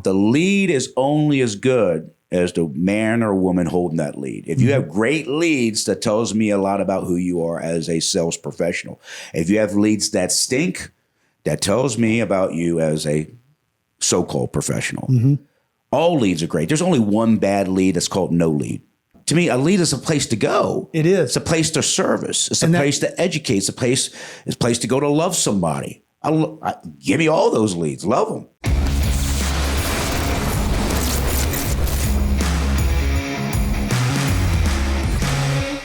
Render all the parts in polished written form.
the lead is only as good as the man or woman holding that lead. If you have great leads, that tells me a lot about who you are as a sales professional. If you have leads that stink, that tells me about you as a so-called professional. All leads are great. There's only one bad lead that's called no lead. To me, a lead is a place to go. It is. It's a place to service. It's a place to educate. It's a place to go to love somebody. Give me all those leads. Love them.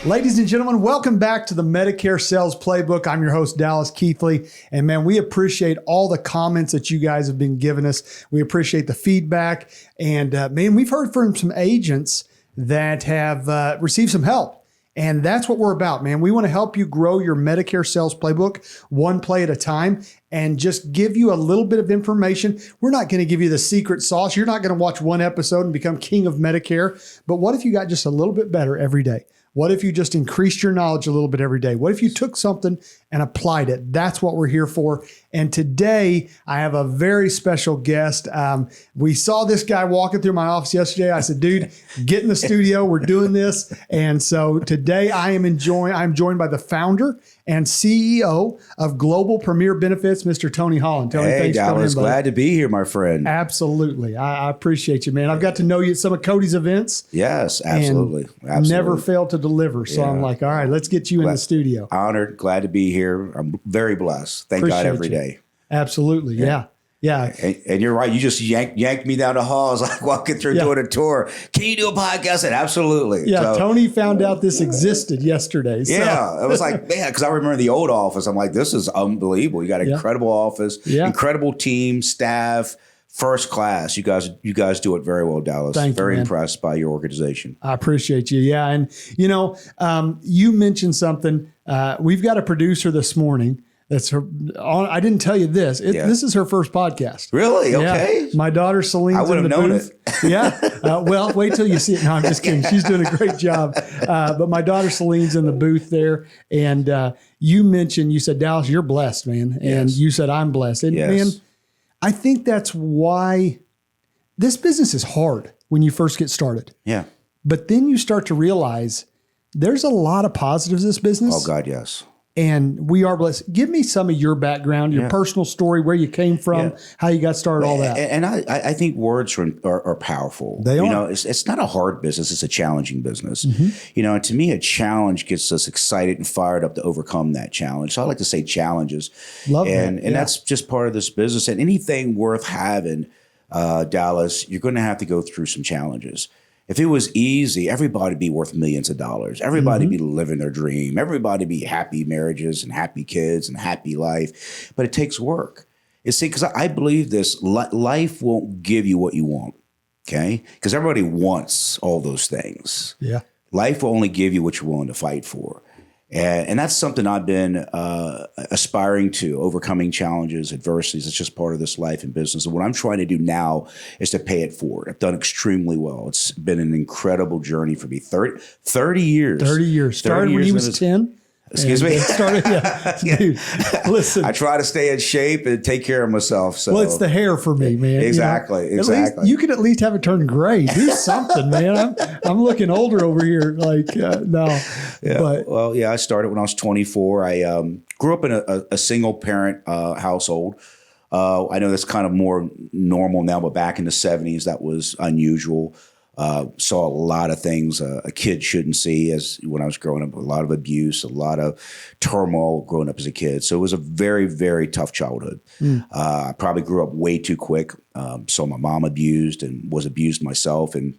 Ladies and gentlemen, welcome back to the Medicare Sales Playbook. I'm your host, Dallas Keithley. And man, we appreciate all the comments that you guys have been giving us. We appreciate the feedback. And man, we've heard from some agents that have received some help. And that's what we're about, man. We want to help you grow your Medicare Sales Playbook one play at a time and just give you a little bit of information. We're not going to give you the secret sauce. You're not going to watch one episode and become king of Medicare. But what if you got just a little bit better every day? What if you just increased your knowledge a little bit every day? What if you took something and applied it? That's what we're here for. And today I have a very special guest. We saw this guy walking through my office yesterday. I said, dude, get in the studio. We're doing this. And so today I'm joined by the founder and CEO of Global Premier Benefits, Mr. Tony Holland. Tony, hey, thanks for coming in, buddy. Glad to be here, my friend. Absolutely. I appreciate you, man. I've got to know you at some of Cody's events. Yes, absolutely. Never failed to deliver. So I'm like, all right, let's get you in the studio. Honored. Glad to be here. I'm very blessed. Thank God every day. Absolutely. Yeah. And you're right. You just yanked me down the halls like walking through doing a tour. Can you do a podcast? I said, absolutely. Yeah. So, Tony found out this existed yesterday. So. Yeah. It was like, man, because I remember the old office. I'm like, this is unbelievable. You got an incredible office, incredible team, staff, first class. You guys do it very well, Dallas. Very impressed by your organization. I appreciate you. Yeah. And, you mentioned something. We've got a producer this morning. That's her. I didn't tell you this. This is her first podcast. Really? Okay. Yeah. My daughter Celine's in the booth. Well, wait till you see it. No, I'm just kidding. She's doing a great job. But my daughter Celine's in the booth there. And you said, Dallas, you're blessed, man. And you said, I'm blessed. And man, I think that's why this business is hard when you first get started. Yeah. But then you start to realize there's a lot of positives in this business. Oh, God, yes. And we are blessed. Give me some of your background, your personal story, where you came from, how you got started, all that. And I think words are powerful. They are. It's not a hard business. It's a challenging business. And to me, a challenge gets us excited and fired up to overcome that challenge. So I like to say challenges. Love that. And that's just part of this business. And anything worth having, Dallas, you're going to have to go through some challenges. If it was easy, everybody would be worth millions of dollars. Everybody would be living their dream. Everybody would be happy marriages and happy kids and happy life. But it takes work. Because I believe this, life won't give you what you want, okay? Because everybody wants all those things. Yeah. Life will only give you what you're willing to fight for. And that's something I've been aspiring to, overcoming challenges, adversities. It's just part of this life and business. And what I'm trying to do now is to pay it forward. I've done extremely well. It's been an incredible journey for me. 30 years. 30 years. Started when he was 10. Excuse me? Started, Dude, listen. I try to stay in shape and take care of myself. So. Well, it's the hair for me, man. Exactly. Exactly. You could at least have it turn gray. Do something, man. I'm looking older over here. Like, no. Yeah. But, I started when I was 24. I grew up in a single parent household. I know that's kind of more normal now, but back in the 70s, that was unusual. Saw a lot of things a kid shouldn't see as when I was growing up, a lot of abuse, a lot of turmoil growing up as a kid. So it was a very, very tough childhood. I probably grew up way too quick. Saw my mom abused and was abused myself. And,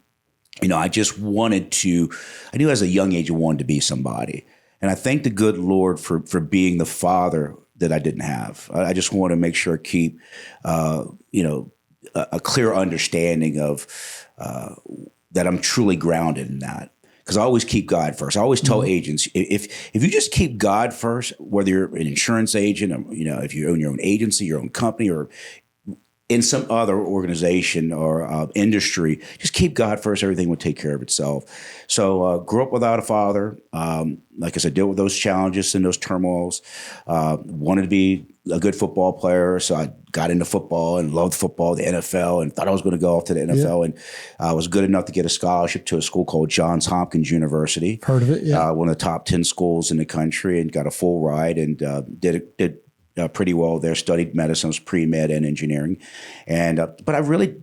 I just wanted to, I knew as a young age I wanted to be somebody. And I thank the good Lord for being the father that I didn't have. I just want to make sure I keep, a clear understanding of that I'm truly grounded in that. Because I always keep God first. I always tell agents, if you just keep God first, whether you're an insurance agent, or, if you own your own agency, your own company, or in some other organization or industry, just keep God first. Everything will take care of itself. So grew up without a father. Like I said, dealt with those challenges and those turmoils. Wanted to be a good football player, so I got into football and loved football, the NFL, and thought I was going to go off to the NFL. And I was good enough to get a scholarship to a school called Johns Hopkins University. Heard of it? Yeah. One of the top 10 schools in the country, and got a full ride and did pretty well there. Studied medicine, was pre-med and engineering, and but I really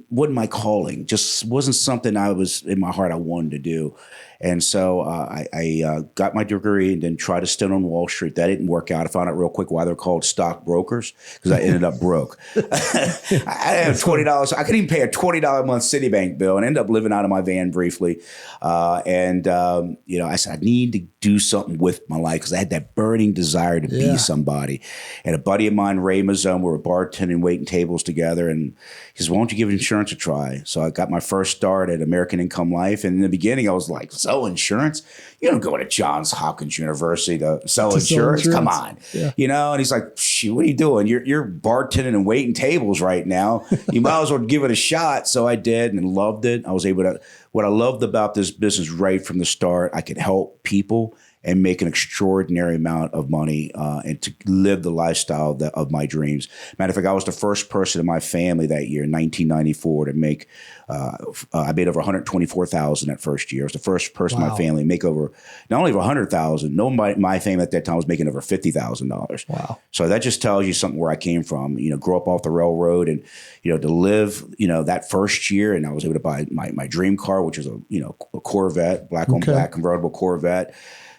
wasn't my calling. Just wasn't something I was in my heart I wanted to do. And so I got my degree and then tried to stint on Wall Street. That didn't work out. I found out real quick why they're called stockbrokers, because I ended up broke. I had $20. I couldn't even pay a $20 a month Citibank bill and ended up living out of my van briefly. I said, I need to do something with my life because I had that burning desire to be somebody. And a buddy of mine, Ray Mazzone, we were bartending, waiting tables together. And he said, why don't you give insurance a try? So I got my first start at American Income Life. And in the beginning, I was like, sell insurance? You don't go to Johns Hopkins University to sell insurance? Come on. Yeah. And he's like, shoot, what are you doing? You're bartending and waiting tables right now. You might as well give it a shot. So I did and loved it. I was able to, what I loved about this business right from the start, I could help people and make an extraordinary amount of money and to live the lifestyle of my dreams. Matter of fact, I was the first person in my family that year, in 1994, to make, I made over $124,000 that first year. I was the first person in my family to make over, not only over $100,000, nobody in my family at that time was making over $50,000. Wow. So that just tells you something where I came from, grew up off the railroad and, to live, that first year. And I was able to buy my dream car, which was a Corvette, black on black convertible Corvette.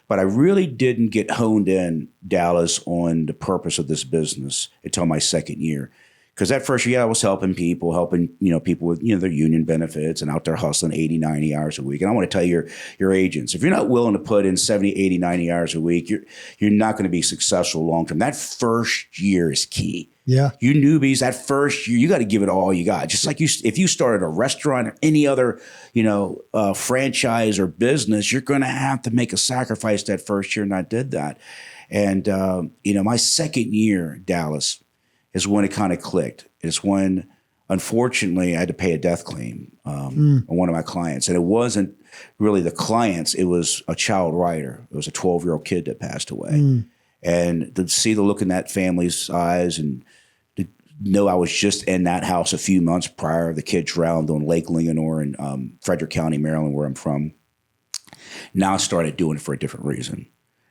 But I really didn't get honed in, Dallas, on the purpose of this business until my second year. Because that first year I was helping people with, their union benefits and out there hustling 80, 90 hours a week. And I want to tell your agents, if you're not willing to put in 70, 80, 90 hours a week, you're not going to be successful long term. That first year is key. Yeah. You newbies, that first year, you got to give it all you got. Just like if you started a restaurant or any other, franchise or business, you're going to have to make a sacrifice that first year. And I did that. And, my second year, Dallas, is when it kind of clicked. It's when, unfortunately, I had to pay a death claim on one of my clients. And it wasn't really the clients. It was a child writer. It was a 12-year-old kid that passed away. And to see the look in that family's eyes and to know I was just in that house a few months prior, the kid drowned on Lake Linganore in Frederick County, Maryland, where I'm from. Now I started doing it for a different reason.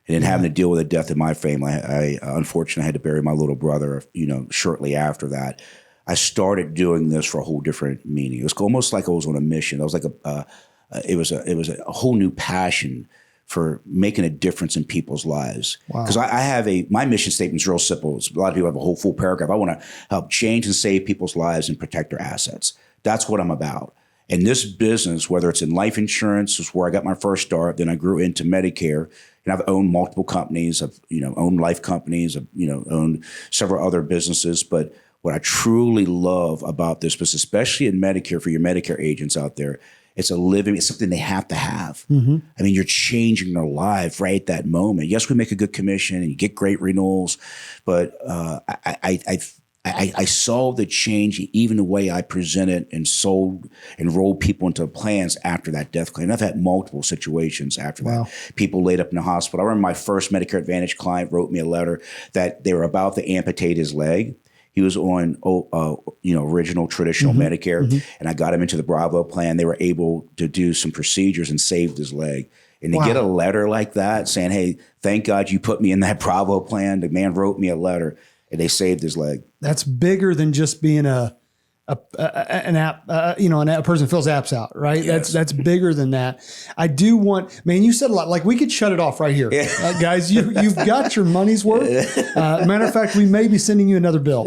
And then having to deal with the death in my family, I unfortunately had to bury my little brother, shortly after that. I started doing this for a whole different meaning. It was almost like I was on a mission. It was like it was a whole new passion for making a difference in people's lives. Because I have my mission statement is real simple. A lot of people have a whole full paragraph. I want to help change and save people's lives and protect their assets. That's what I'm about. And this business, whether it's in life insurance, is where I got my first start. Then I grew into Medicare, and I've owned multiple companies. I've owned life companies. I've owned several other businesses. But what I truly love about this business, especially in Medicare, for your Medicare agents out there, it's something they have to have. Mm-hmm. I mean, you're changing their life right at that moment. Yes, we make a good commission and you get great renewals, but I saw the change even the way I presented and enrolled people into plans after that death claim. I've had multiple situations after that. People laid up in the hospital. I remember my first Medicare Advantage client wrote me a letter that they were about to amputate his leg. He was on, original traditional Medicare, and I got him into the Bravo plan. They were able to do some procedures and saved his leg. And to get a letter like that saying, "Hey, thank God you put me in that Bravo plan." The man wrote me a letter, and they saved his leg. That's bigger than just being an app, a person fills apps out, right? Yes. That's bigger than that. I do want, man, you said a lot, like we could shut it off right here. Guys, you've got your money's worth. Matter of fact, we may be sending you another bill.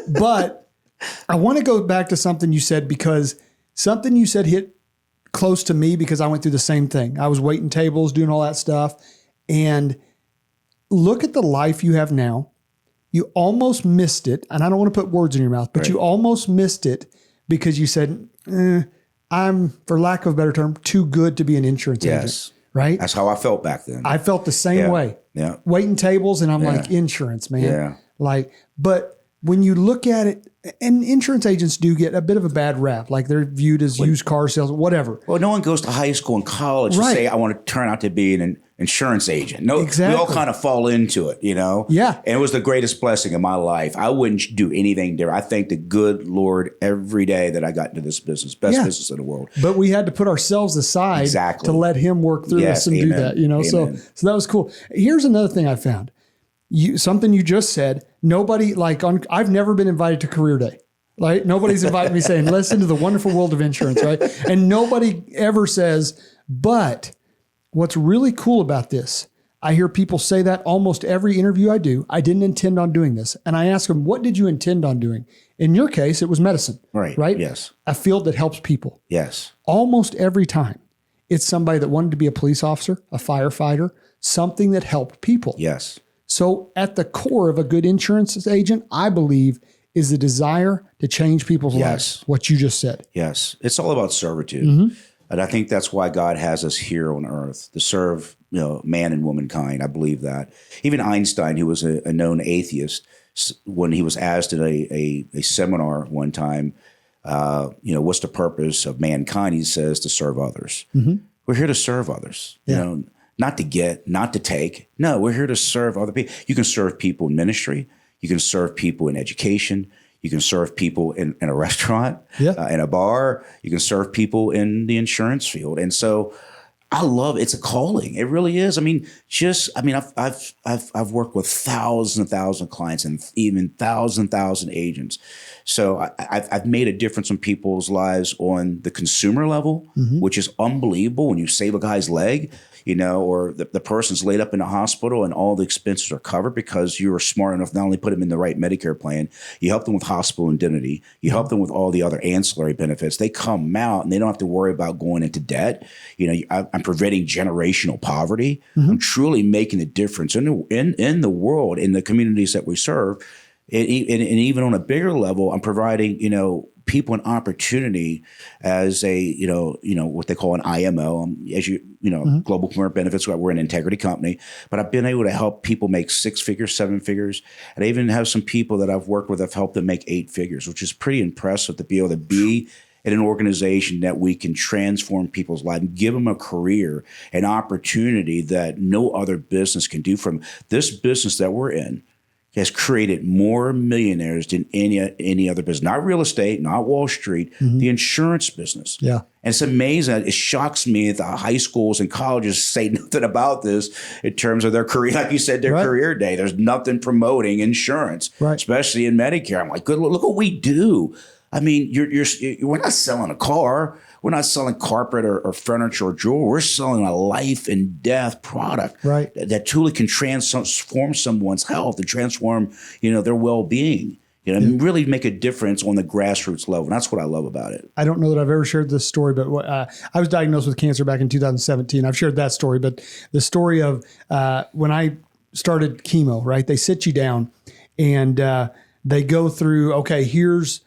But I want to go back to something you said, because something you said hit close to me, because I went through the same thing. I was waiting tables, doing all that stuff. And look at the life you have now. You almost missed it, and I don't want to put words in your mouth, but you almost missed it because you said, I'm, for lack of a better term, too good to be an insurance agent, right? That's how I felt back then. I felt the same way. Yeah. Waiting tables, and I'm like, insurance, man. Yeah. But when you look at it, and insurance agents do get a bit of a bad rap, like they're viewed as used car sales, whatever. Well, no one goes to high school and college to say, I want to turn out to be an insurance agent. No, Exactly. we all kind of fall into it, you know? Yeah. And it was the greatest blessing in my life. I wouldn't do anything different. I thank the good Lord every day that I got into this business, best business in the world. But we had to put ourselves aside Exactly. to let him work through us and do that, you know? So that was cool. Here's another thing I found. Something you just said, nobody I've never been invited to career day. Like nobody's invited me saying, listen to the wonderful world of insurance, right? And nobody ever says, but what's really cool about this, I hear people say that almost every interview I do, I didn't intend on doing this. And I ask them, what did you intend on doing? In your case, it was medicine, right? Yes. A field that helps people. Yes. Almost every time it's somebody that wanted to be a police officer, a firefighter, something that helped people. Yes. So at the core of a good insurance agent, I believe, is the desire to change people's lives. What you just said. Yes. It's all about servitude. And I think that's why God has us here on earth, to serve, man and womankind. I believe that. Even Einstein, who was a known atheist, when he was asked at a seminar one time, what's the purpose of mankind? He says to serve others. We're here to serve others, not to get, not to take. No, we're here to serve other people. You can serve people in ministry. You can serve people in education. You can serve people in a restaurant, in a bar. You can serve people in the insurance field. And so I love it's a calling. It really is. I've worked with thousands and thousands of clients and even thousand agents. So I've made a difference in people's lives on the consumer level, which is unbelievable when you save a guy's leg. Or the person's laid up in a hospital and all the expenses are covered because you were smart enough not only put them in the right Medicare plan, you help them with hospital indemnity, you help them with all the other ancillary benefits. They come out and they don't have to worry about going into debt. I'm preventing generational poverty. I'm truly making a difference in the world, in the communities that we serve. And even on a bigger level, I'm providing, people an opportunity as a, what they call an IMO, global consumer benefits. We're an integrity company, but I've been able to help people make 6 figures, 7 figures. And I even have some people that I've worked with, I've helped them make 8 figures, which is pretty impressive to be able to be in an organization that we can transform people's lives and give them a career, an opportunity that no other business can do. From this business that we're in has created more millionaires than any other business. Not real estate, not Wall Street, the insurance business. Yeah. And it's amazing. It shocks me that the high schools and colleges say nothing about this in terms of their career. Like you said, their career day. There's nothing promoting insurance, especially in Medicare. I'm like, good, look what we do. I mean, we're not selling a car. We're not selling carpet or furniture or jewelry. We're selling a life and death product that truly can transform someone's health and transform, their well-being. And really make a difference on the grassroots level. And that's what I love about it. I don't know that I've ever shared this story, but I was diagnosed with cancer back in 2017. I've shared that story, but the story of when I started chemo, right? They sit you down and they go through, okay, here's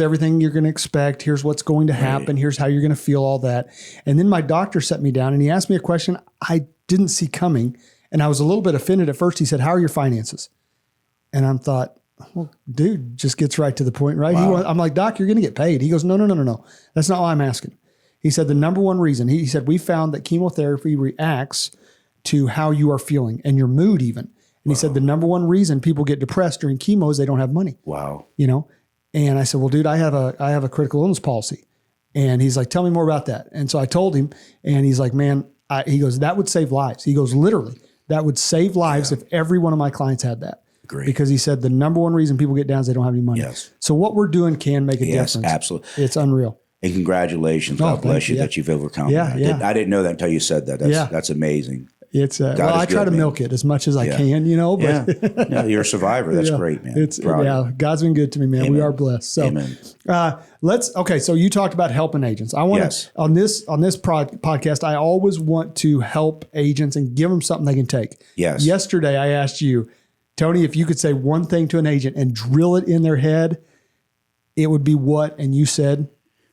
everything you're going to expect. Here's what's going to happen. Here's how you're going to feel, all that. And then my doctor set me down and he asked me a question I didn't see coming. And I was a little bit offended at first. He said, how are your finances? And I thought, well, dude, just gets right to the point, right? Wow. I'm like, Doc, you're going to get paid. He goes, no. That's not why I'm asking. He said, the number one reason, he said, we found that chemotherapy reacts to how you are feeling and your mood even. And he said, the number one reason people get depressed during chemo is they don't have money. Wow. And I said, well, dude, I have a critical illness policy. And he's like, tell me more about that. And so I told him, and he's like, man, he goes, that would save lives. He goes, literally, that would save lives if every one of my clients had that. Great. Because he said the number one reason people get down is they don't have any money. Yes. So what we're doing can make a difference. Absolutely. It's unreal. And congratulations. God bless you that you've overcome that. I didn't know that until you said that. That's amazing. It's I try to milk it as much as I can, but you're a survivor. That's great, man. God's been good to me, man. Amen. We are blessed. So Amen. So you talked about helping agents. I want to, on this podcast, I always want to help agents and give them something they can take. Yes. Yesterday I asked you, Tony, if you could say one thing to an agent and drill it in their head, it would be what? And you said?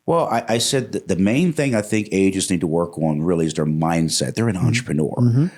Well, I said that the main thing I think agents need to work on really is their mindset. They're an entrepreneur.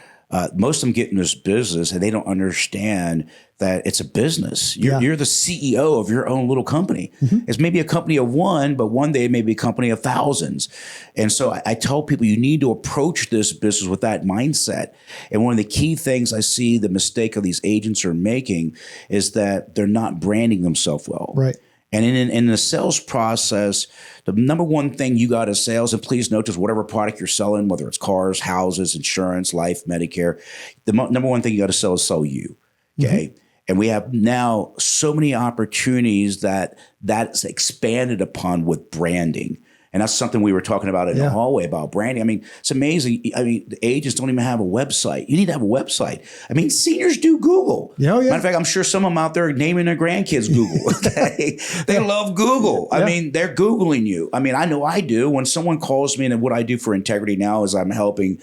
most of them get in this business and they don't understand that it's a business. You're the CEO of your own little company. It's maybe a company of one, but one day it may be a company of thousands. And so I tell people you need to approach this business with that mindset. And one of the key things I see the mistake of these agents are making is that they're not branding themselves well. Right. And in the sales process, the number one thing you got is sales. And please note, just whatever product you're selling, whether it's cars, houses, insurance, life, Medicare, the number one thing you got to sell is sell you. Okay. And we have now so many opportunities that's expanded upon with branding. And that's something we were talking about in the hallway about branding. I mean, it's amazing. I mean, the agents don't even have a website. You need to have a website. I mean, seniors do Google. Matter of fact, I'm sure some of them out there are naming their grandkids Google. Okay? They love Google. I mean, they're Googling you. I mean, I know I do. When someone calls me, and what I do for Integrity now is I'm helping,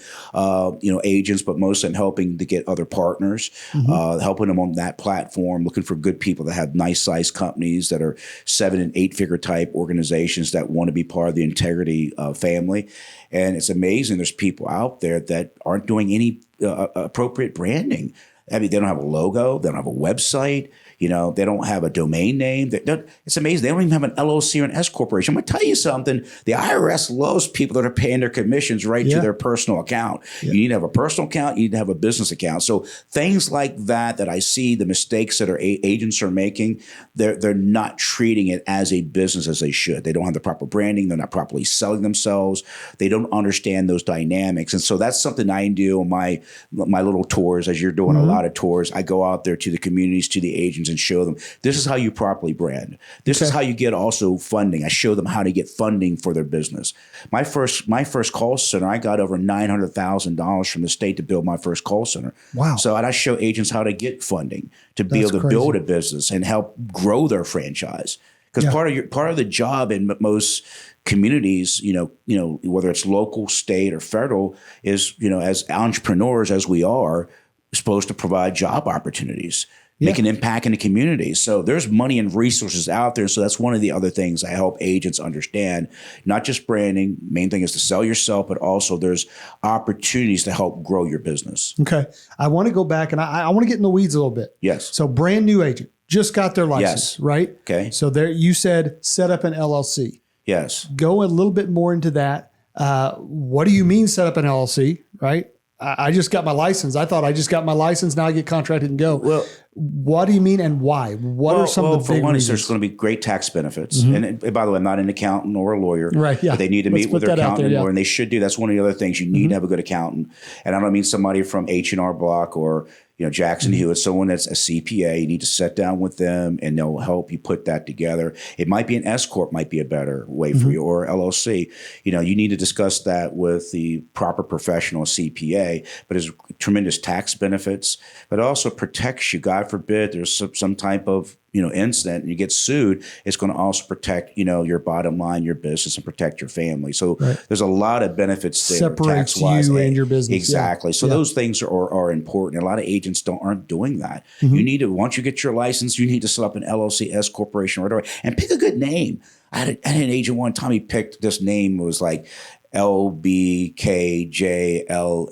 agents, but mostly I'm helping to get other partners, helping them on that platform, looking for good people that have nice sized companies that are 7- and 8-figure type organizations that want to be part of the Integrity family. And it's amazing. There's people out there that aren't doing any appropriate branding. I mean, they don't have a logo. They don't have a website. They don't have a domain name. It's amazing. They don't even have an LLC or an S corporation. I'm going to tell you something. The IRS loves people that are paying their commissions right to their personal account. You need to have a personal account. You need to have a business account. So things like that I see, the mistakes that our agents are making, they're not treating it as a business as they should. They don't have the proper branding. They're not properly selling themselves. They don't understand those dynamics. And so that's something I do on my little tours. As you're doing a lot of tours, I go out there to the communities, to the agents, and show them this is how you properly brand. This is how you get also funding. I show them how to get funding for their business. My first call center, I got over $900,000 from the state to build my first call center. Wow. So I show agents how to get funding to be able to build a business and help grow their franchise. Because part of the job in most communities, whether it's local, state, or federal, is, as entrepreneurs as we are, supposed to provide job opportunities. Make an impact in the community. So there's money and resources out there. So that's one of the other things I help agents understand, not just branding. Main thing is to sell yourself, but also there's opportunities to help grow your business. Okay. I want to go back and I want to get in the weeds a little bit. Yes. So brand new agent, just got their license, right? Okay. So there, you said set up an LLC. Yes. Go a little bit more into that. What do you mean set up an LLC, right? I just got my license. I thought I just got my license. Now I get contracted and go. Well, what do you mean and why? What are some of the big reasons? There's going to be great tax benefits. And by the way, I'm not an accountant or a lawyer. Right. Yeah. But they need to meet with their accountant or and they should do. That's one of the other things. You need to have a good accountant. And I don't mean somebody from H&R Block or Jackson Hewitt, someone that's a CPA. You need to sit down with them and they'll help you put that together. It might be an S Corp might be a better way for you, or LLC. You need to discuss that with the proper professional CPA, but there's tremendous tax benefits, but it also protects you. God forbid there's some type of incident and you get sued, it's going to also protect, your bottom line, your business, and protect your family. So there's a lot of benefits there. Separates you and your business. Exactly. So those things are important. A lot of agents aren't doing that. You need to, once you get your license, you need to set up an LLC, S corporation, or whatever, and pick a good name. I had an agent one time, he picked this name, was like LBKJLM.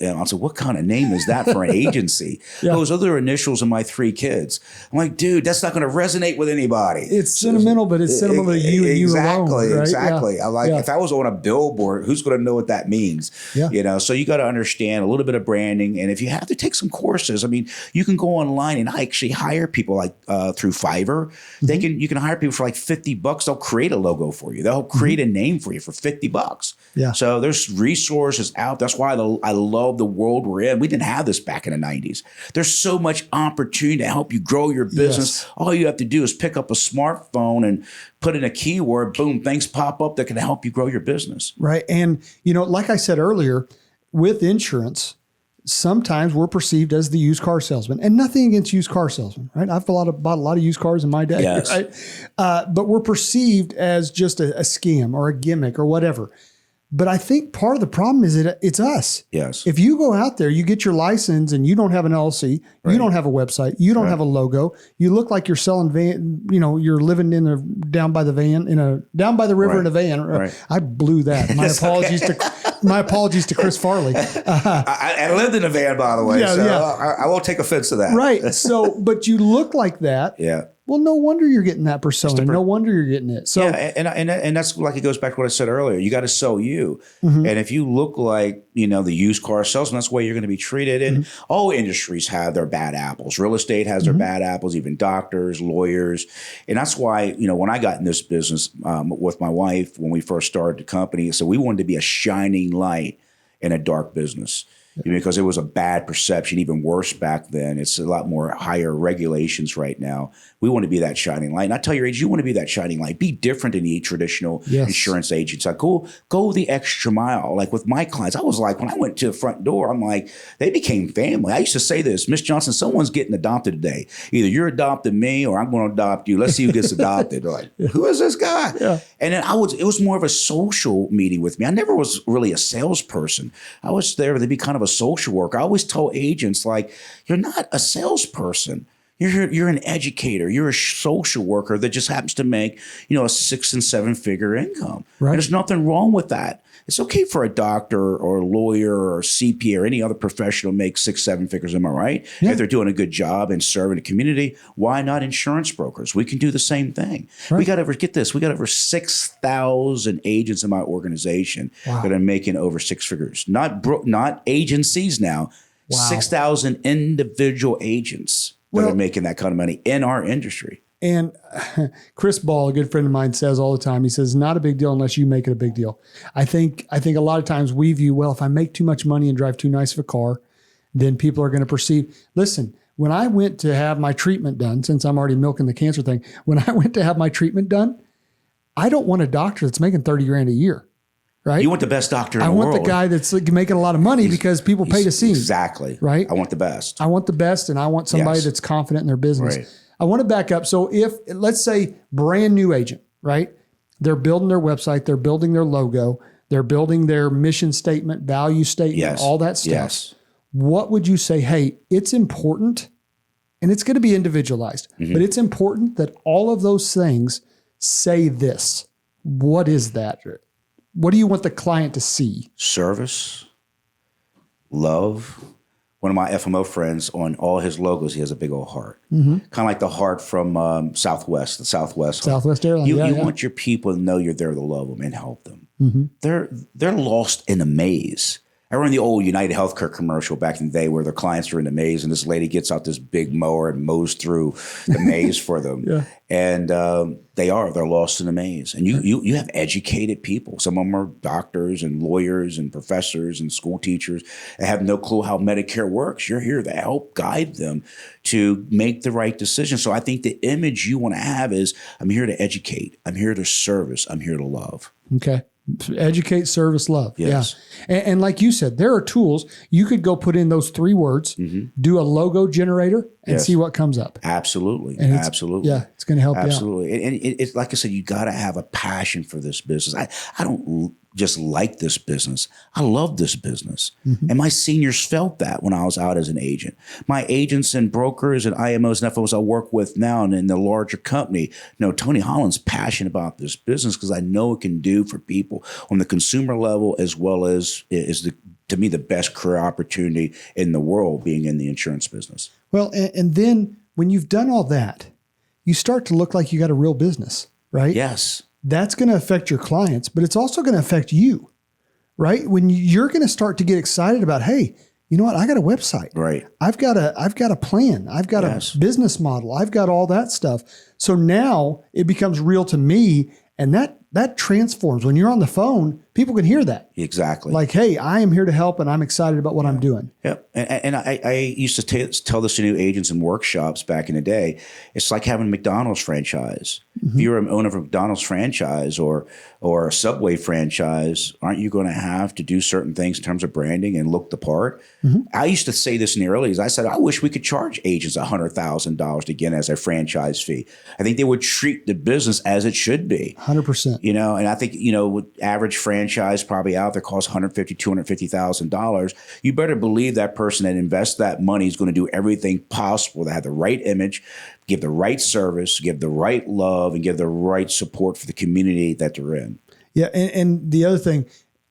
I said, what kind of name is that for an agency? Those other initials of my 3 kids. I'm like, dude, that's not going to resonate with anybody. It's sentimental, but it's sentimental to you and you alone. Right? Exactly. I'm like, if I was on a billboard, who's going to know what that means? So you got to understand a little bit of branding. And if you have to take some courses, I mean, you can go online and I actually hire people like through Fiverr. You can hire people for like $50. They'll create a logo for you. They'll create a name for you for $50. So there's resources out. That's why I love the world we're in. We didn't have this back in the 90s. There's so much opportunity to help you grow your business. All you have to do is pick up a smartphone and put in a keyword, boom, things pop up that can help you grow your business. Right. And, like I said earlier, with insurance, sometimes we're perceived as the used car salesman, and nothing against used car salesmen, right? I've bought a lot of used cars in my day, right? But we're perceived as just a scam or a gimmick or whatever. But I think part of the problem is it's us. Yes. If you go out there, you get your license and you don't have an LLC, you don't have a website, you don't have a logo, you look like you're selling van, you're living down by the river in a van. I blew that. My apologies to My apologies to Chris Farley. I lived in a van, by the way, I won't take offense to that. Right. So, but you look like that. Yeah. Well, no wonder you're getting that persona. No wonder you're getting it. So, and that's like, it goes back to what I said earlier. You got to sell you. And if you look like, the used car salesman, that's the way you're going to be treated. And all industries have their bad apples. Real estate has their bad apples, even doctors, lawyers. And that's why, when I got in this business with my wife, when we first started the company, so we wanted to be a shining light in a dark business. Because it was a bad perception, even worse back then. It's a lot more higher regulations right now. We want to be that shining light. And I tell your agents, you want to be that shining light. Be different than the traditional insurance agents. Like, go the extra mile. Like with my clients, I was like, when I went to the front door, I'm like, they became family. I used to say this, Miss Johnson, someone's getting adopted today. Either you're adopting me or I'm going to adopt you. Let's see who gets adopted. They're like, who is this guy? Yeah. And then it was more of a social meeting with me. I never was really a salesperson. I was there to be kind of a social worker. I always tell agents, like, you're not a salesperson. You're an educator. You're a social worker that just happens to make, a 6 and 7 figure income. Right. And there's nothing wrong with that. It's okay for a doctor or a lawyer or a CPA or any other professional to make 6, 7 figures. Am I right? Yeah. If they're doing a good job and serving the community, why not insurance brokers? We can do the same thing. Right. We got over 6,000 agents in my organization that are making over 6 figures. Not agencies now. Wow. 6,000 individual agents that are making that kind of money in our industry. And Chris Ball, a good friend of mine, says all the time, he says, not a big deal unless you make it a big deal. I think a lot of times we view, well, if I make too much money and drive too nice of a car, then people are going to perceive. Listen, when I went to have my treatment done, since I'm already milking the cancer thing, when I went to have my treatment done, I don't want a doctor that's making $30,000 a year. Right? You want the best doctor in the world. I want the guy that's making a lot of money because people pay to see him. Exactly. Right? I want the best. I want the best, and I want somebody that's confident in their business. Right. I want to back up. So if, let's say, brand new agent, right? They're building their website, they're building their logo, they're building their mission statement, value statement, all that stuff. Yes. What would you say, hey, it's important, and it's going to be individualized, but it's important that all of those things say this. What is that? What do you want the client to see? Service, love. One of my FMO friends, on all his logos, he has a big old heart. Kind of like the heart from Southwest, the Southwest Airlines. You want your people to know you're there to love them and help them. They're lost in a maze. I remember the old United Healthcare commercial back in the day where their clients are in the maze and this lady gets out this big mower and mows through the maze for them. And they're lost in the maze. And you have educated people. Some of them are doctors and lawyers and professors and school teachers that have no clue how Medicare works. You're here to help guide them to make the right decision. So I think the image you want to have is, I'm here to educate. I'm here to service. I'm here to love. Okay. Educate, service, love. Yes. Yeah. And like you said, there are tools. You could go put in those 3 words, do a logo generator, and see what comes up. Absolutely. And absolutely. Yeah, it's going to help Absolutely. you out. And it's like I said, you got to have a passion for this business. I don't just like this business. I love this business. And my seniors felt that when I was out as an agent. My agents and brokers and IMOs and FOs I work with now and in the larger company, Tony Holland's passionate about this business because I know it can do for people on the consumer level as well as to me, the best career opportunity in the world being in the insurance business. Well, and then when you've done all that, you start to look like you got a real business, right? Yes. That's going to affect your clients, but it's also going to affect you, right? When you're going to start to get excited about, hey, you know what? I got a website. Right. I've got a plan. I've got a business model. I've got all that stuff. So now it becomes real to me. And that transforms. When you're on the phone, people can hear that. Exactly. Like, hey, I am here to help and I'm excited about what I'm doing. Yep. And I used to tell this to new agents in workshops back in the day. It's like having a McDonald's franchise. If you're an owner of a McDonald's franchise or a Subway franchise, aren't you going to have to do certain things in terms of branding and look the part? I used to say this in the early days. I said, I wish we could charge agents $100,000 to get as a franchise fee. I think they would treat the business as it should be. 100%. And I think, with average franchise probably out there costs $150,000, $250,000. You better believe that person that invests that money is going to do everything possible to have the right image, give the right service, give the right love, and give the right support for the community that they're in. Yeah. And the other thing,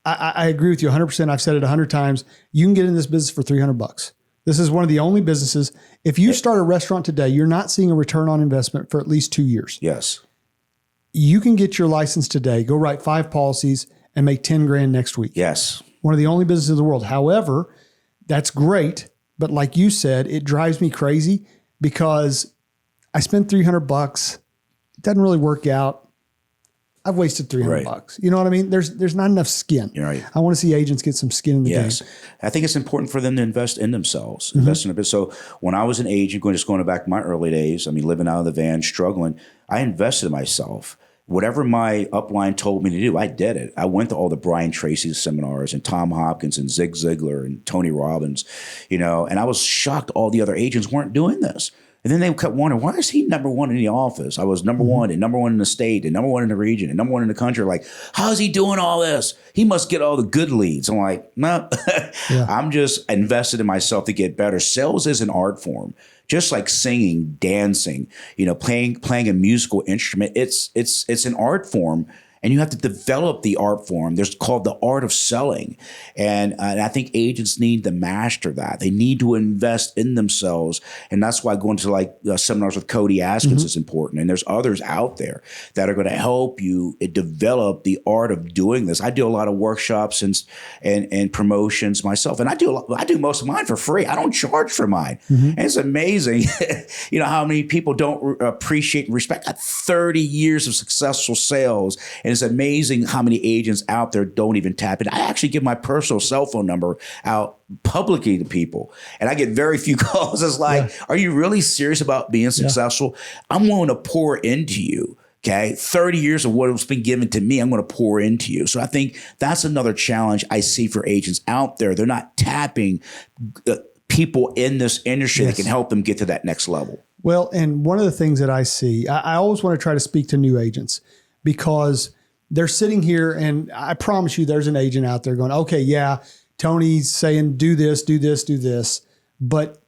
I agree with you 100%. I've said it 100 times. You can get in this business for $300. This is one of the only businesses. If you start a restaurant today, you're not seeing a return on investment for at least 2 years. Yes. You can get your license today, go write 5 policies and make 10 grand next week. Yes. One of the only businesses in the world. However, that's great. But like you said, it drives me crazy because I spent $300. It doesn't really work out. I've wasted $300. You know what I mean? There's not enough skin. You're right. I want to see agents get some skin in the game. I think it's important for them to invest in themselves, invest in a bit. So when I was an agent, going back to my early days, I mean, living out of the van, struggling, I invested in myself. Whatever my upline told me to do, I did it. I went to all the Brian Tracy seminars and Tom Hopkins and Zig Ziglar and Tony Robbins, and I was shocked all the other agents weren't doing this. And then they kept wondering, why is he number one in the office? I was number one and number one in the state and number one in the region and number one in the country. Like, how's he doing all this? He must get all the good leads. I'm like, no, I'm just invested in myself to get better. Sales is an art form, just like singing, dancing, playing a musical instrument. It's an art form. And you have to develop the art form. There's called the art of selling. And I think agents need to master that. They need to invest in themselves. And that's why going to seminars with Cody Askins is important. And there's others out there that are going to help you develop the art of doing this. I do a lot of workshops and promotions myself. And I do most of mine for free. I don't charge for mine. And it's amazing, how many people don't appreciate and respect 30 years of successful sales. And it's amazing how many agents out there don't even tap it. I actually give my personal cell phone number out publicly to people. And I get very few calls. It's like, are you really serious about being successful? I'm willing to pour into you. Okay. 30 years of what's been given to me, I'm going to pour into you. So I think that's another challenge I see for agents out there. They're not tapping people in this industry that can help them get to that next level. Well, and one of the things that I see, I always want to try to speak to new agents because they're sitting here and I promise you there's an agent out there going, okay, yeah, Tony's saying do this, do this, do this. But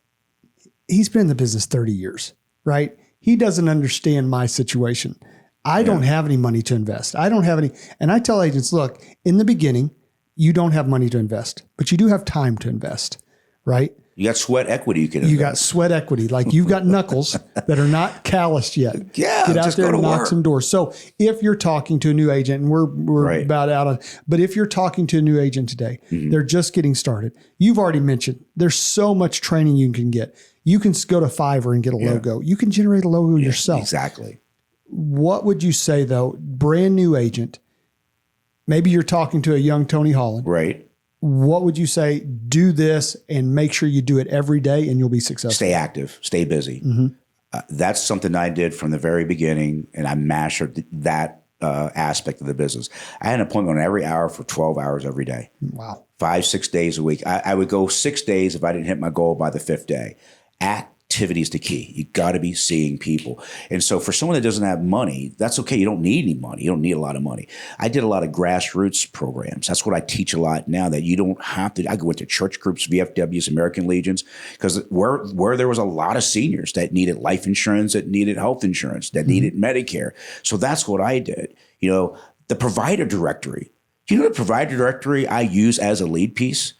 he's been in the business 30 years, right? He doesn't understand my situation. I don't have any money to invest. I don't have any. And I tell agents, look, in the beginning, you don't have money to invest, but you do have time to invest, right? You got sweat equity you can invest. You got sweat equity. Like you've got knuckles that are not calloused yet. Yeah, get out just there go and to knock work. some doors. So if you're talking to a new agent, and we're about out on, but if you're talking to a new agent today, they're just getting started. You've already mentioned there's so much training you can get. You can go to Fiverr and get a logo. You can generate a logo yourself. Exactly. What would you say though, brand new agent? Maybe you're talking to a young Tony Holland. Right. What would you say? Do this and make sure you do it every day and you'll be successful. Stay active, stay busy. That's something I did from the very beginning, and I mastered that aspect of the business. I had an appointment every hour for 12 hours every day. Wow. 5-6 days a week. I would go 6 days if I didn't hit my goal by the 5th day. Activity is the key. You got to be seeing people. And so for someone that doesn't have money, that's okay. You don't need any money. You don't need a lot of money. I did a lot of grassroots programs. That's what I teach a lot now, that you don't have to. I go into church groups, VFWs, American Legions, because where there was a lot of seniors that needed life insurance, that needed health insurance, that needed Medicare. So that's what I did. The provider directory. Do you know the provider directory I use as a lead piece?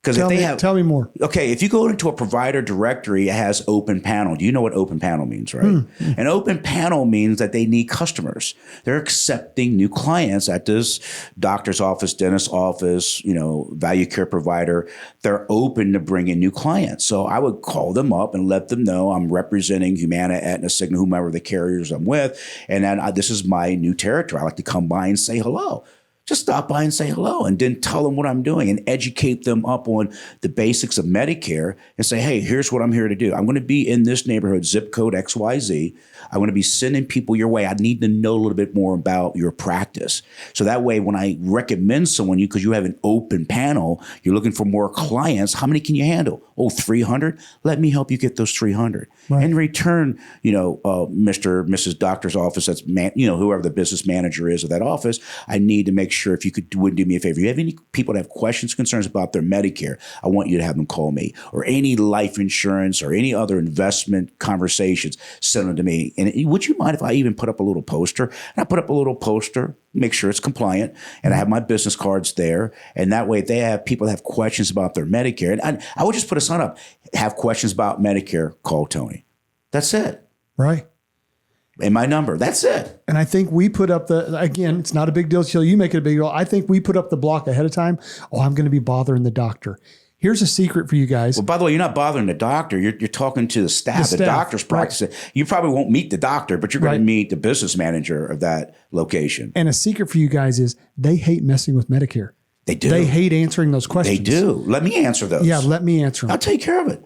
Because tell me more. Okay, if you go into a provider directory, it has open panel. Do you know what open panel means, right? An open panel means that they need customers. They're accepting new clients at this doctor's office, dentist's office, value care provider. They're open to bring in new clients. So I would call them up and let them know I'm representing Humana, Aetna, Cigna, whomever the carriers I'm with, and then this is my new territory. I like to come by and say hello. Just stop by and say hello, and then tell them what I'm doing and educate them up on the basics of Medicare and say, hey, here's what I'm here to do. I'm going to be in this neighborhood, zip code XYZ. I'm going to be sending people your way. I need to know a little bit more about your practice. So that way, when I recommend someone, because you have an open panel, you're looking for more clients, how many can you handle? Oh, 300? Let me help you get those 300. Right. In return, Mr. Mrs. Doctor's office, that's whoever the business manager is of that office, I need to make sure if you wouldn't do me a favor. You have any people that have questions, concerns about their Medicare, I want you to have them call me, or any life insurance or any other investment conversations, send them to me. And would you mind if I even put up a little poster? And I put up a little poster, make sure it's compliant, and I have my business cards there. And that way, if they have people that have questions about their Medicare, and I would just put a sign up, have questions about Medicare, call Tony. That's it. Right. And my number. That's it. And I think we put up again, it's not a big deal till you make it a big deal. I think we put up the block ahead of time. Oh, I'm going to be bothering the doctor. Here's a secret for you guys. Well, by the way, you're not bothering the doctor. You're talking to the staff. The doctor's practice. Right. You probably won't meet the doctor, but you're going to meet the business manager of that location. And a secret for you guys is they hate messing with Medicare. They do. They hate answering those questions. They do. Let me answer those. Yeah, let me answer them. I'll take care of it.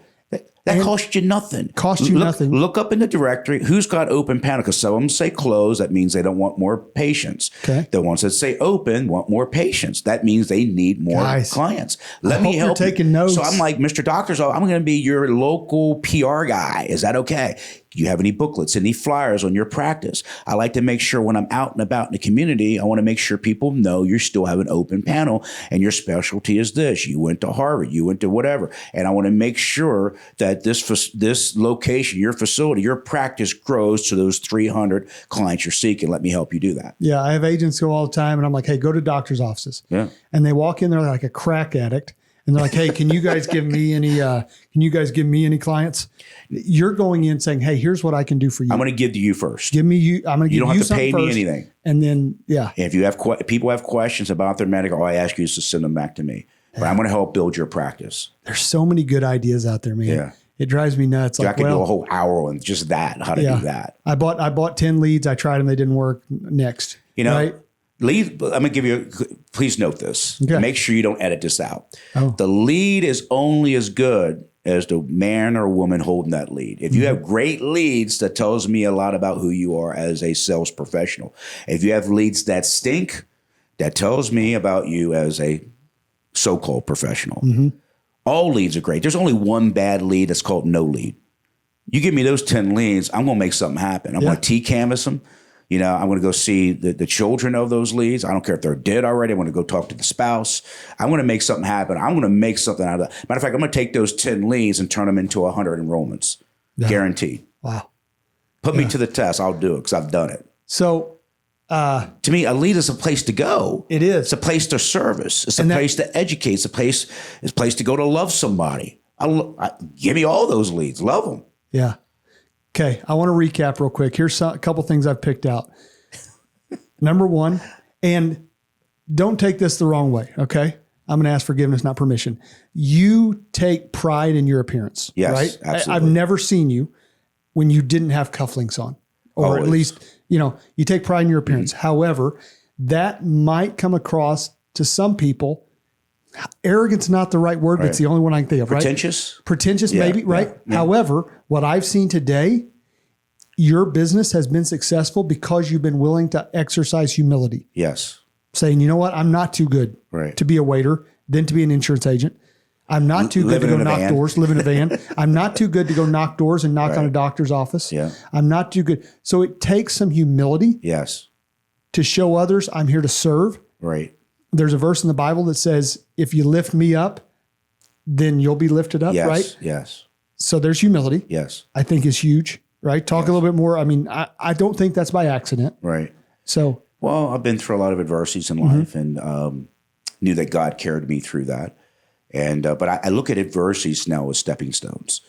That costs you nothing. Costs you nothing. Look up in the directory who's got open panel, because some of them say close. That means they don't want more patients. Okay. The ones that say open want more patients. That means they need more clients. Let me help. You're taking notes. So I'm like, Mr. Doctor's, I'm going to be your local PR guy. Is that okay? Do you have any booklets, any flyers on your practice? I like to make sure when I'm out and about in the community, I want to make sure people know you still have an open panel and your specialty is this. You went to Harvard, you went to whatever. And I want to make sure that this location, your facility, your practice grows to those 300 clients you're seeking. Let me help you do that. Yeah, I have agents go all the time and I'm like, hey, go to doctor's offices. Yeah. And they walk in there like a crack addict. And they're like, hey, can you guys give me any clients? You're going in saying, hey, here's what I can do for you. I'm going to give to you first. I'm going to give you something. You don't have to pay me anything. And then, yeah. And if you have people have questions about their medical, all I ask you is to send them back to me. But I'm going to help build your practice. There's so many good ideas out there, man. Yeah. It drives me nuts. I could do a whole hour on just that, how to do that. I bought 10 leads. I tried them. They didn't work. Next. Right? Lead, I'm going to give you, please note this. Okay. Make sure you don't edit this out. Oh. The lead is only as good as the man or woman holding that lead. If you have great leads, that tells me a lot about who you are as a sales professional. If you have leads that stink, that tells me about you as a so-called professional. Mm-hmm. All leads are great. There's only one bad lead that's called no lead. You give me those 10 leads, I'm going to make something happen. I'm going to T-canvas them. I'm going to go see the children of those leads. I don't care if they're dead already. I'm going to go talk to the spouse. I'm going to make something happen. I'm going to make something out of that. Matter of fact, I'm going to take those 10 leads and turn them into 100 enrollments. Yeah. Guaranteed. Wow. Put me to the test. I'll do it because I've done it. So to me, a lead is a place to go. It is. It's a place to service. It's a place to educate. It's a place to go to love somebody. Give me all those leads. Love them. Yeah. Okay, I want to recap real quick. Here's a couple things I've picked out. Number one, and don't take this the wrong way, okay? I'm going to ask forgiveness, not permission. You take pride in your appearance, yes, right? Absolutely. I've never seen you when you didn't have cufflinks on, or Always. At least, you take pride in your appearance. Mm-hmm. However, that might come across to some people. Arrogance, not the right word, but it's the only one I can think of, Pretentious? Right? Pretentious, maybe, right? Yeah. However, what I've seen today, your business has been successful because you've been willing to exercise humility. Yes. Saying, you know what? I'm not too good to be a waiter, then to be an insurance agent. I'm not too good to go knock doors, live in a van. I'm not too good to go knock doors and knock on a doctor's office. Yeah. I'm not too good. So it takes some humility to show others I'm here to serve. Right. There's a verse in the Bible that says, if you lift me up, then you'll be lifted up, right? Yes. So there's humility. Yes. I think is huge, right? Talk a little bit more. I mean, I don't think that's by accident. Right. So. Well, I've been through a lot of adversities in life and knew that God carried me through that. And but I look at adversities now as stepping stones.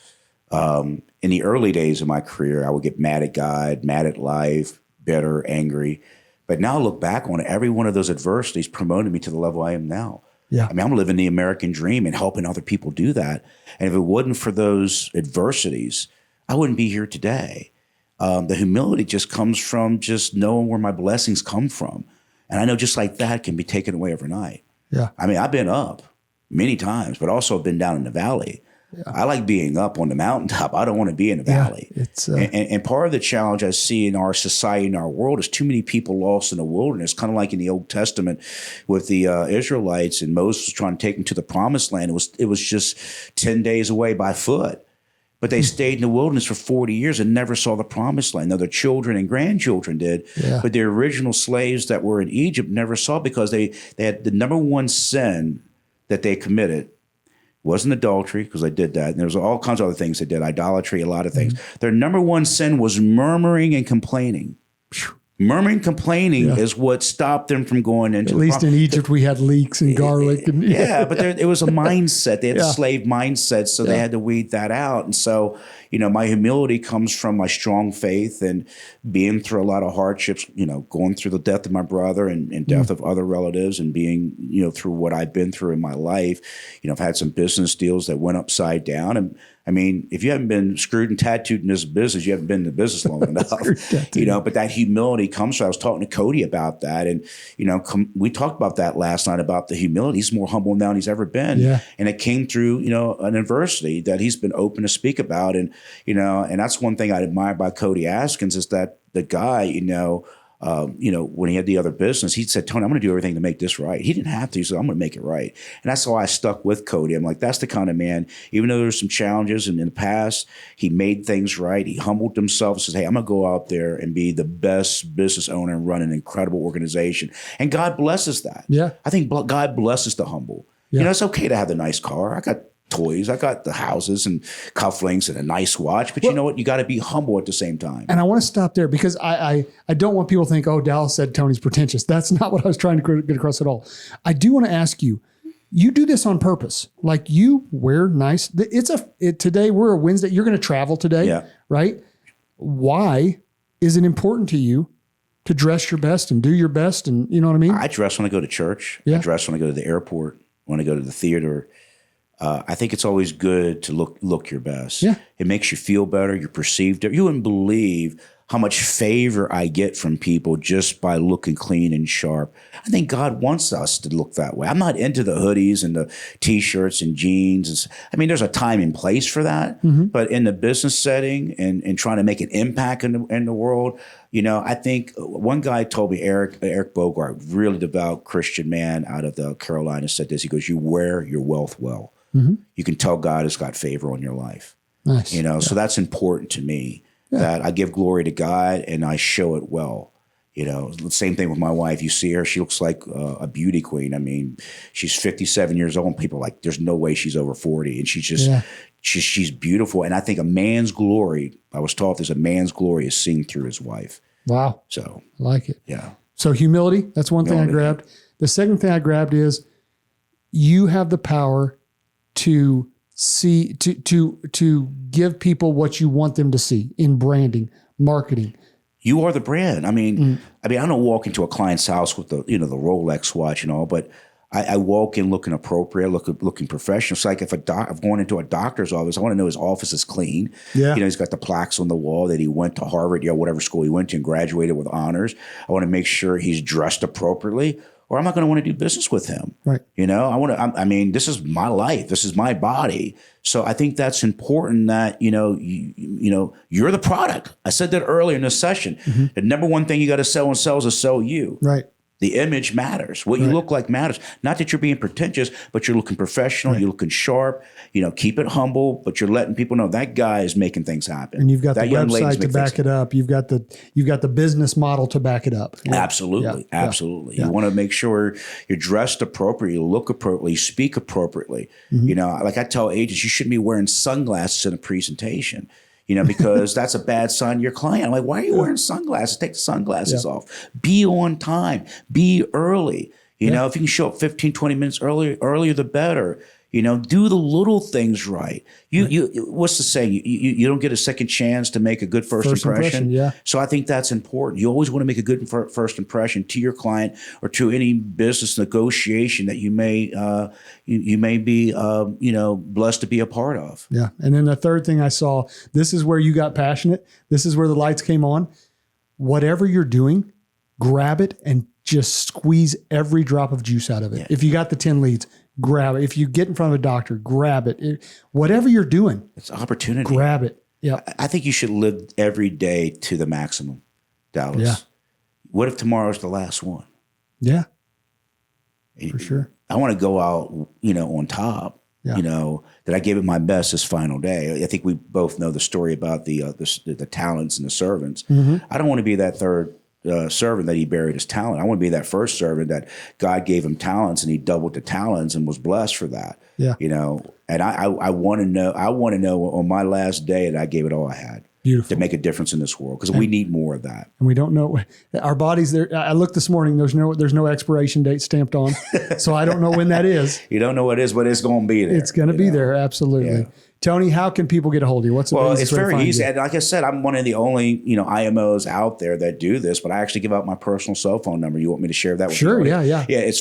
In the early days of my career, I would get mad at God, mad at life, bitter, angry. But now I look back on it, every one of those adversities promoted me to the level I am now. Yeah. I mean, I'm living the American dream and helping other people do that. And if it wasn't for those adversities, I wouldn't be here today. The humility just comes from just knowing where my blessings come from. And I know just like that can be taken away overnight. Yeah. I mean, I've been up many times, but also I've been down in the valley. Yeah. I like being up on the mountaintop. I don't want to be in the valley. It's and part of the challenge I see in our society, in our world, is too many people lost in the wilderness, kind of like in the Old Testament with the Israelites, and Moses was trying to take them to the promised land. It was just 10 days away by foot. But they stayed in the wilderness for 40 years and never saw the promised land. Now their children and grandchildren did, but the original slaves that were in Egypt never saw, because they had the number one sin that they committed wasn't adultery, because they did that. And there was all kinds of other things they did, idolatry, a lot of things. Their number one sin was murmuring and complaining. Murmuring, complaining is what stopped them from going into. At least in Egypt, we had leeks and garlic. And, but it was a mindset. They had a slave mindset, so they had to weed that out. And so, my humility comes from my strong faith and being through a lot of hardships, going through the death of my brother and death of other relatives, and being, through what I've been through in my life. I've had some business deals that went upside down. And I mean, if you haven't been screwed and tattooed in this business, you haven't been in the business long enough, but that humility comes from, I was talking to Cody about that. And, we talked about that last night, about the humility. He's more humble now than he's ever been. Yeah. And it came through, an adversity that he's been open to speak about. And, and that's one thing I admire about Cody Askins, is that the guy, when he had the other business, he said, Tony, I'm going to do everything to make this right. He didn't have to. He said, I'm going to make it right. And that's why I stuck with Cody. I'm like, that's the kind of man, even though there's some challenges in the past, he made things right. He humbled himself and says, hey, I'm going to go out there and be the best business owner and run an incredible organization. And God blesses that. Yeah. I think God blesses the humble. Yeah. It's okay to have the nice car. I got toys. I got the houses and cufflinks and a nice watch, but you know what? You got to be humble at the same time. And I want to stop there, because I don't want people to think, oh, Dallas said Tony's pretentious. That's not what I was trying to get across at all. I do want to ask you, you do this on purpose. Like, you wear nice. Today we're a Wednesday. You're going to travel today, right? Why is it important to you to dress your best and do your best? And you know what I mean? I dress when I go to church. I dress when I go to the airport, when I go to the theater. I think it's always good to look your best. Yeah. It makes you feel better. You're perceived. You wouldn't believe how much favor I get from people just by looking clean and sharp. I think God wants us to look that way. I'm not into the hoodies and the T-shirts and jeans. I mean, there's a time and place for that. Mm-hmm. But in the business setting and trying to make an impact in the world, I think one guy told me, Eric Bogart, really devout Christian man out of the Carolinas, said this. He goes, you wear your wealth well. Mm-hmm. You can tell God has got favor on your life. Nice. So that's important to me, that I give glory to God and I show it well. The same thing with my wife. You see her, she looks like a beauty queen. I mean, she's 57 years old and people are like, there's no way she's over 40. And she's just, she's beautiful. And I think a man's glory, I was taught there's a man's glory is seen through his wife. Wow. So I like it. Yeah. So humility, that's one thing I grabbed. The second thing I grabbed is you have the power to see, to give people what you want them to see in branding, marketing. You are the brand. I mean, I don't walk into a client's house with the, the Rolex watch and all, but I walk in looking appropriate, looking professional. It's like if I'm going into a doctor's office, I want to know his office is clean. Yeah. He's got the plaques on the wall that he went to Harvard, whatever school he went to and graduated with honors. I want to make sure he's dressed appropriately, or I'm not going to want to do business with him. Right. This is my life. This is my body. So I think that's important that, you're the product. I said that earlier in this session. Mm-hmm. The number one thing you got to sell and sell is to sell you. Right. The image matters. What you look like matters. Not that you're being pretentious, but you're looking professional. You're looking sharp. Keep it humble, but you're letting people know that guy is making things happen. And you've got the website to back it up. You've got the business model to back it up. Yeah. Absolutely, absolutely. Yeah. You want to make sure you're dressed appropriately, you look appropriately, you speak appropriately. Mm-hmm. Like I tell agents, you shouldn't be wearing sunglasses in a presentation. Because that's a bad sign to your client. I'm like, why are you wearing sunglasses? Take the sunglasses off. Be on time. Be early. If you can show up 15, 20 minutes earlier the better. Do the little things right. What's the saying? You don't get a second chance to make a good first impression. Yeah. So I think that's important. You always want to make a good first impression to your client or to any business negotiation that you may be blessed to be a part of. Yeah. And then the third thing I saw, this is where you got passionate. This is where the lights came on. Whatever you're doing, grab it and just squeeze every drop of juice out of it. Yeah. If you got the 10 leads, grab it. If you get in front of a doctor, grab it. Whatever you're doing, it's opportunity. Grab it. Yeah. I think you should live every day to the maximum, Dallas. Yeah. What if tomorrow's the last one? Yeah. For sure. I want to go out, on top. Yeah. That I gave it my best this final day. I think we both know the story about the talents and the servants. I don't want to be that third servant that he buried his talent. I want to be that first servant that God gave him talents and he doubled the talents and was blessed for that. Yeah. And I want to know. I want to know on my last day that I gave it all I had. Beautiful. To make a difference in this world, because we need more of that. And we don't know our bodies there. I looked this morning, there's no expiration date stamped on. So I don't know when that is. You don't know what it is, but it's going to be there. It's going to be there. Absolutely. Yeah. Tony, how can people get a hold of you? What's the it's very easy. And like I said, I'm one of the only, IMOs out there that do this, but I actually give out my personal cell phone number. You want me to share that with you? Sure. Yeah. Yeah. It's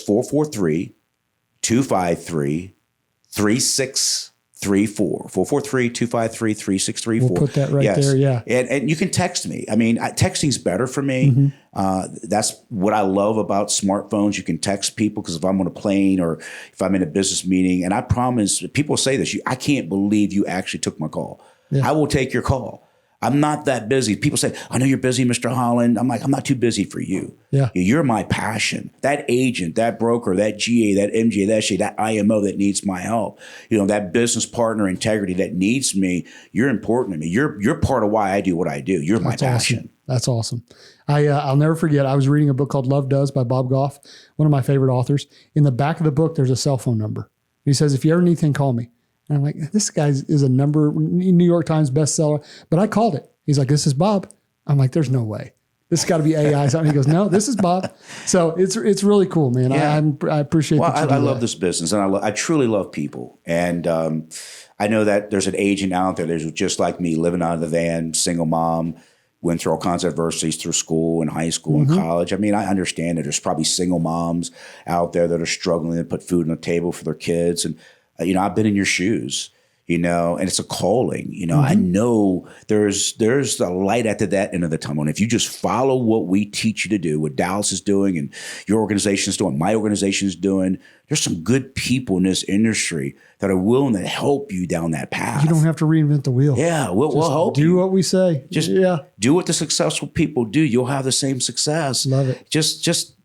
443-253-3634. 443-253-3634. We'll put that right there. Yeah. And you can text me. I mean, texting's better for me. That's what I love about smartphones. You can text people because if I'm on a plane or if I'm in a business meeting, and I promise, people say this, I can't believe you actually took my call. Yeah. I will take your call. I'm not that busy. People say, I know you're busy, Mr. Holland. I'm like, I'm not too busy for you. Yeah. You're my passion. That agent, that broker, that GA, that MGA, that SGA, that IMO that needs my help, that business partner integrity that needs me, you're important to me. You're part of why I do what I do. You're my passion. Awesome. That's awesome. I'll never forget. I was reading a book called Love Does by Bob Goff, one of my favorite authors. In the back of the book, there's a cell phone number. He says, if you ever need anything, call me. And I'm like, this guy is a New York Times bestseller, but I called it. He's like, this is Bob. I'm like, there's no way. This has got to be AI. He goes, no, this is Bob. So it's really cool, man. Yeah. I appreciate that. I love this business, and I truly love people. And I know that there's an agent out there that's just like me, living out of the van, single mom, went through all kinds of adversities through school and high school and college. I mean, I understand that there's probably single moms out there that are struggling to put food on the table for their kids. And I've been in your shoes, and it's a calling. I know there's a light at that end of the tunnel. And if you just follow what we teach you to do, what Dallas is doing and your organization is doing, my organization is doing, there's some good people in this industry that are willing to help you down that path. You don't have to reinvent the wheel. Yeah, we'll help you. Do what we say. Just do what the successful people do. You'll have the same success. Love it. Just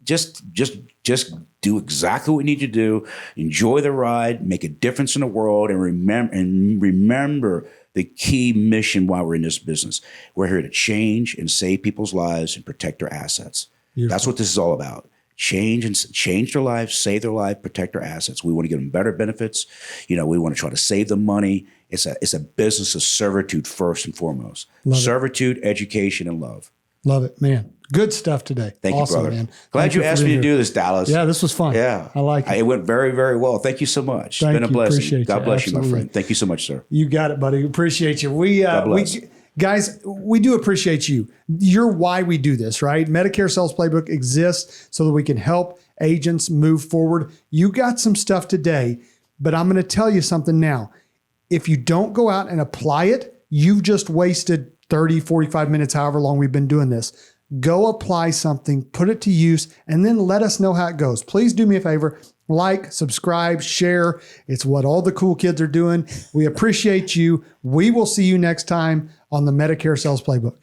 do exactly what you need to do. Enjoy the ride, make a difference in the world, and remember the key mission while we're in this business. We're here to change and save people's lives and protect their assets. Beautiful. That's what this is all about. Change their lives, save their life, protect their assets. We want to give them better benefits. We want to try to save them money. It's a business of servitude first and foremost. Servitude, education, and love. Love it, man. Good stuff today. Thank you, brother. Man. Glad you asked me to do this, Dallas. Yeah, this was fun. Yeah. I like it. It went very, very well. Thank you so much. It's been a blessing. God bless you, my friend. Thank you so much, sir. You got it, buddy. Appreciate you. Guys, we do appreciate you. You're why we do this, right? Medicare Sales Playbook exists so that we can help agents move forward. You got some stuff today, but I'm going to tell you something now. If you don't go out and apply it, you've just wasted 30, 45 minutes, however long we've been doing this. Go apply something, put it to use, and then let us know how it goes. Please do me a favor. Like, subscribe, share. It's what all the cool kids are doing. We appreciate you. We will see you next time on the Medicare Sales Playbook.